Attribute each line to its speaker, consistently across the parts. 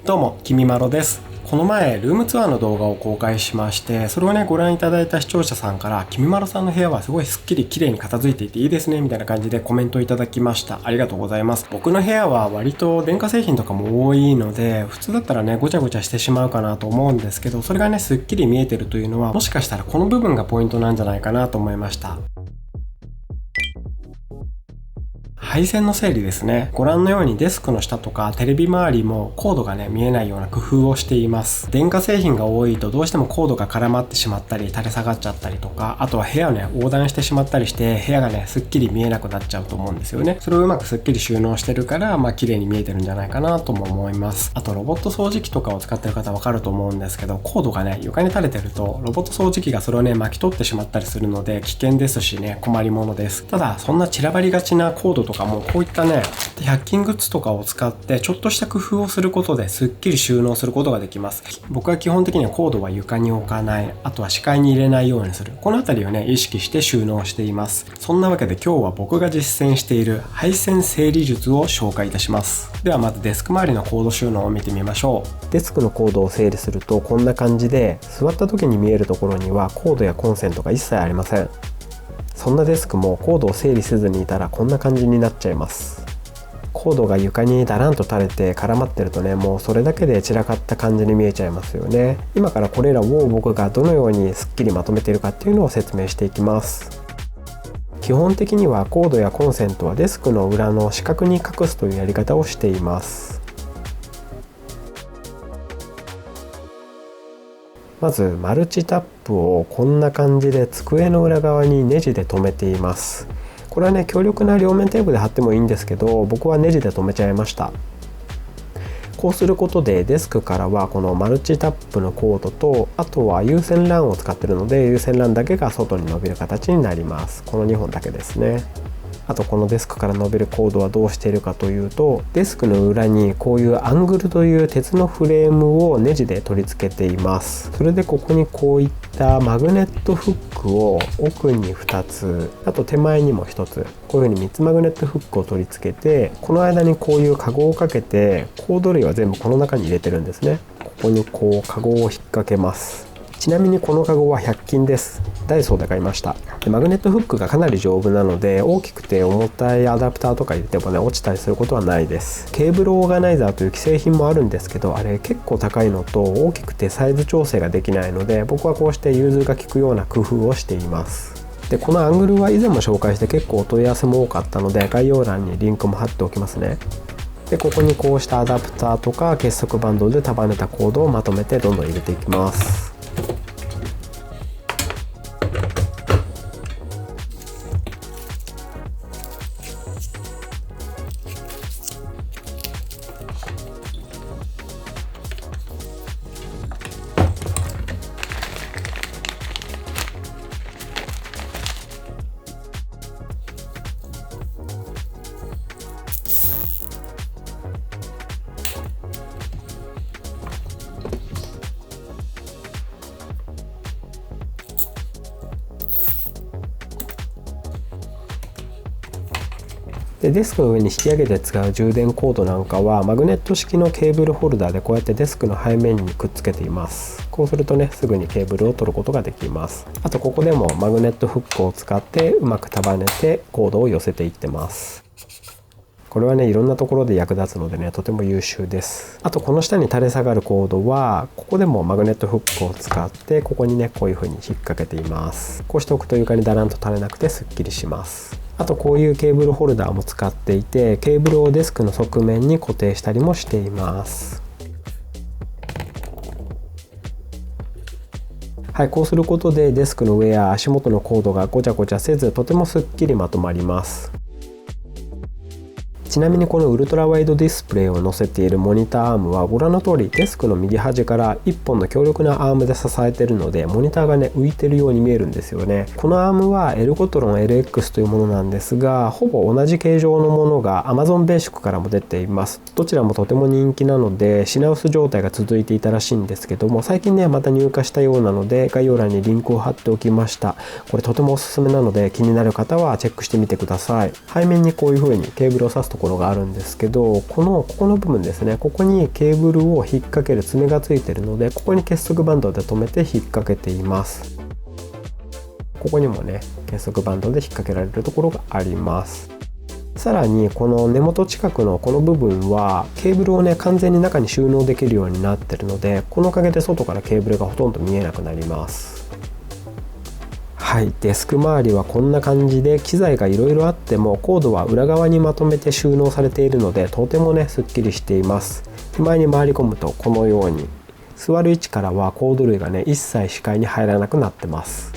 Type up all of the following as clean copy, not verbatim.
Speaker 1: どうも、きみまろです。この前、ルームツアーの動画を公開しまして、それをね、ご覧いただいた視聴者さんから、きみまろさんの部屋はすごいスッキリ綺麗に片付いていていいですね、みたいな感じでコメントいただきました。ありがとうございます。僕の部屋は割と電化製品とかも多いので、普通だったらね、ごちゃごちゃしてしまうかなと思うんですけど、それがね、すっきり見えてるというのは、もしかしたらこの部分がポイントなんじゃないかなと思いました。配線の整理ですね。ご覧のようにデスクの下とかテレビ周りもコードがね見えないような工夫をしています。電化製品が多いとどうしてもコードが絡まってしまったり垂れ下がっちゃったりとか、あとは部屋をね横断してしまったりして部屋がねすっきり見えなくなっちゃうと思うんですよね。それをうまくすっきり収納してるから綺麗に見えてるんじゃないかなとも思います。あとロボット掃除機とかを使ってる方わかると思うんですけど、コードがね床に垂れてるとロボット掃除機がそれをね巻き取ってしまったりするので危険ですしね、困りものです。ただそんな散らばりがちなコードとかもこういったね100均グッズとかを使ってちょっとした工夫をすることですっきり収納することができます。僕は基本的にはコードは床に置かない、あとは視界に入れないようにする、このあたりをね意識して収納しています。そんなわけで今日は僕が実践している配線整理術を紹介いたします。ではまずデスク周りのコード収納を見てみましょう。デスクのコードを整理するとこんな感じで、座った時に見えるところにはコードやコンセントが一切ありません。そんなデスクもコードを整理せずにいたらこんな感じになっちゃいます。コードが床にだらんと垂れて絡まってるとね、もうそれだけで散らかった感じに見えちゃいますよね。今からこれらを僕がどのようにすっきりまとめているかっていうのを説明していきます。基本的にはコードやコンセントはデスクの裏の四角に隠すというやり方をしています。まずマルチタップをこんな感じで机の裏側にネジで留めています。これはね強力な両面テープで貼ってもいいんですけど、僕はネジで留めちゃいました。こうすることでデスクからはこのマルチタップのコードと、あとは有線 LAN を使っているので有線 LAN だけが外に伸びる形になります。この2本だけですね。あとこのデスクから伸びるコードはどうしているかというと、デスクの裏にこういうアングルという鉄のフレームをネジで取り付けています。それでここにこういったマグネットフックを奥に2つ、あと手前にも1つ、こういうふうに3つマグネットフックを取り付けて、この間にこういうカゴをかけてコード類は全部この中に入れてるんですね。ここにこうカゴを引っ掛けます。ちなみにこのカゴは100均です。ダイソーで買いました。でマグネットフックがかなり丈夫なので、大きくて重たいアダプターとか入れてもね落ちたりすることはないです。ケーブルオーガナイザーという既製品もあるんですけど、あれ結構高いのと大きくてサイズ調整ができないので、僕はこうして融通が利くような工夫をしています。でこのアングルは以前も紹介して結構お問い合わせも多かったので、概要欄にリンクも貼っておきますね。でここにこうしたアダプターとか結束バンドで束ねたコードをまとめてどんどん入れていきます。でデスクの上に引き上げて使う充電コードなんかはマグネット式のケーブルホルダーでこうやってデスクの背面にくっつけています。こうするとねすぐにケーブルを取ることができます。あとここでもマグネットフックを使ってうまく束ねてコードを寄せていってます。これはねいろんなところで役立つのでねとても優秀です。あとこの下に垂れ下がるコードはここでもマグネットフックを使ってここにねこういう風に引っ掛けています。こうしておくと床にだらんと垂れなくてすっきりします。あとこういうケーブルホルダーも使っていて、ケーブルをデスクの側面に固定したりもしています。はい、こうすることでデスクの上や足元のコードがごちゃごちゃせず、とてもすっきりまとまります。ちなみにこのウルトラワイドディスプレイを載せているモニターアームはご覧の通りデスクの右端から1本の強力なアームで支えているので、モニターがね浮いてるように見えるんですよね。このアームはエルゴトロン LX というものなんですが、ほぼ同じ形状のものが Amazon ベーシックからも出ています。どちらもとても人気なので品薄状態が続いていたらしいんですけども、最近ねまた入荷したようなので概要欄にリンクを貼っておきました。これとてもおすすめなので気になる方はチェックしてみてください。背面にこういう風にケーブルを挿すところがあるんですけど、ここの部分ですね、ここにケーブルを引っ掛ける爪がついているので、ここに結束バンドで留めて引っ掛けています。ここにもね結束バンドで引っ掛けられるところがあります。さらにこの根元近くのこの部分はケーブルをね完全に中に収納できるようになってるので、このおかげで外からケーブルがほとんど見えなくなります。はい、デスク周りはこんな感じで、機材がいろいろあってもコードは裏側にまとめて収納されているので、とてもねすっきりしています。手前に回り込むとこのように座る位置からはコード類がね一切視界に入らなくなってます。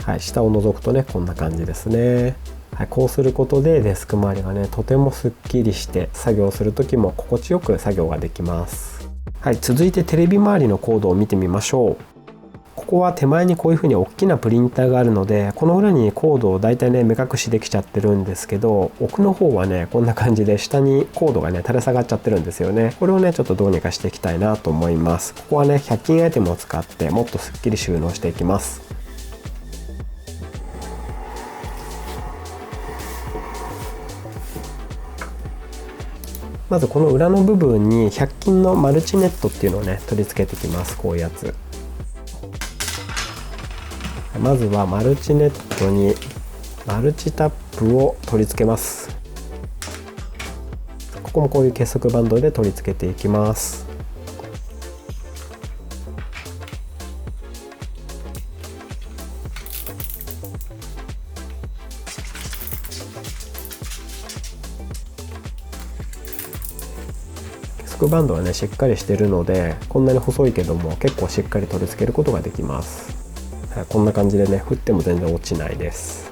Speaker 1: はい、下を覗くとねこんな感じですね。はい、こうすることでデスク周りがねとてもすっきりして作業する時も心地よく作業ができます。はい、続いてテレビ周りのコードを見てみましょう。ここは手前にこういう風に大きなプリンターがあるので、この裏にコードをだいたいね目隠しできちゃってるんですけど、奥の方はねこんな感じで下にコードがね垂れ下がっちゃってるんですよね。これをねちょっとどうにかしていきたいなと思います。ここはね100均アイテムを使ってもっとすっきり収納していきます。まずこの裏の部分に100均のマルチネットっていうのをね取り付けていきます。こういうやつ。まずはマルチネットにマルチタップを取り付けます。ここもこういう結束バンドで取り付けていきます。結束バンドはねしっかりしてるので、こんなに細いけども結構しっかり取り付けることができます。はい、こんな感じでね振っても全然落ちないです。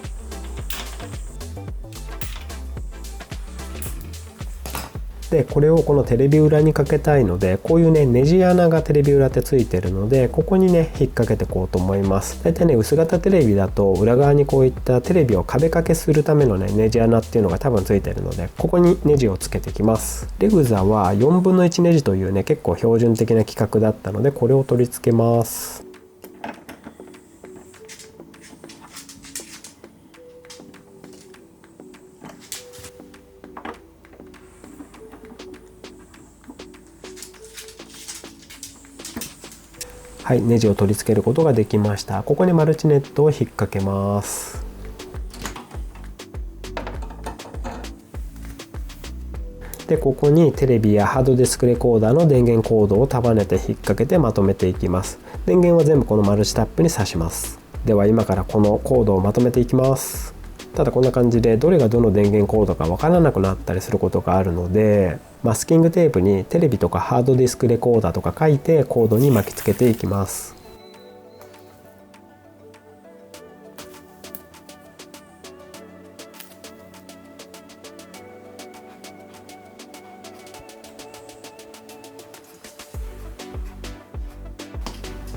Speaker 1: でこれをこのテレビ裏にかけたいので、こういうねネジ穴がテレビ裏ってついてるので、ここにね引っ掛けていこうと思います。だいたいね薄型テレビだと裏側にこういったテレビを壁掛けするためのねネジ穴っていうのが多分ついてるので、ここにネジをつけていきます。レグザは4分の1ネジというね結構標準的な規格だったので、これを取り付けます。はい、ネジを取り付けることができました。ここにマルチネットを引っ掛けます。でここにテレビやハードディスクレコーダーの電源コードを束ねて引っ掛けてまとめていきます。電源は全部このマルチタップに挿します。では今からこのコードをまとめていきます。ただこんな感じでどれがどの電源コードかわからなくなったりすることがあるので、マスキングテープにテレビとかハードディスクレコーダーとか書いてコードに巻きつけていきます。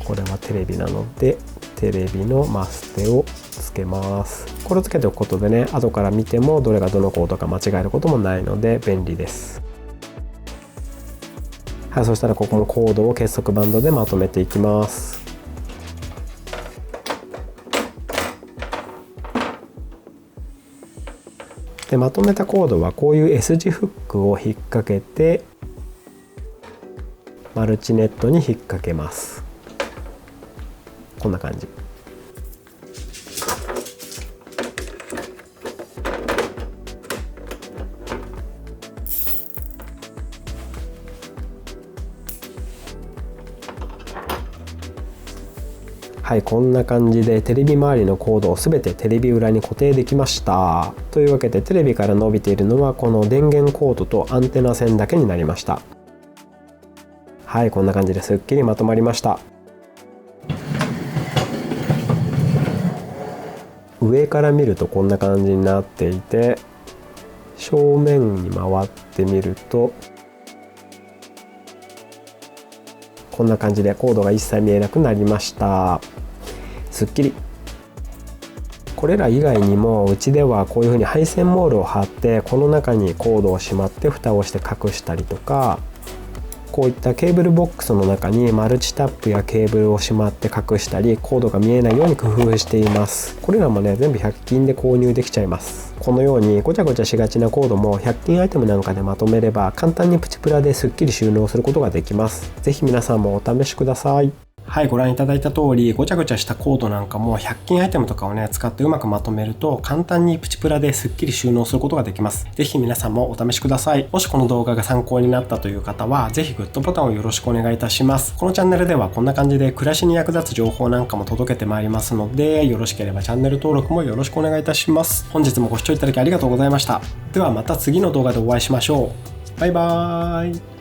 Speaker 1: これはテレビなのでテレビのマステをつけます。これをつけておくことでね後から見てもどれがどのコードか間違えることもないので便利です。はい、そしたらここもコードを結束バンドでまとめていきます。でまとめたコードはこういう S 字フックを引っ掛けてマルチネットに引っ掛けます。こんな感じ。はい、こんな感じでテレビ周りのコードをすべてテレビ裏に固定できました。というわけでテレビから伸びているのはこの電源コードとアンテナ線だけになりました。はい、こんな感じですっきりまとまりました。上から見るとこんな感じになっていて、正面に回ってみるとこんな感じでコードが一切見えなくなりました。すっきり。これら以外にもうちではこういうふうに配線モールを貼ってこの中にコードをしまって蓋をして隠したりとか、こういったケーブルボックスの中にマルチタップやケーブルをしまって隠したり、コードが見えないように工夫しています。これらもね全部100均で購入できちゃいます。このようにごちゃごちゃしがちなコードも100均アイテムなんかでまとめれば簡単にプチプラですっきり収納することができます。ぜひ皆さんもお試しください。はい、ご覧いただいた通り、ごちゃごちゃしたコードなんかも100均アイテムとかをね、使ってうまくまとめると、簡単にプチプラですっきり収納することができます。ぜひ皆さんもお試しください。もしこの動画が参考になったという方は、ぜひグッドボタンをよろしくお願いいたします。このチャンネルではこんな感じで暮らしに役立つ情報なんかも届けてまいりますので、よろしければチャンネル登録もよろしくお願いいたします。本日もご視聴いただきありがとうございました。ではまた次の動画でお会いしましょう。バイバーイ。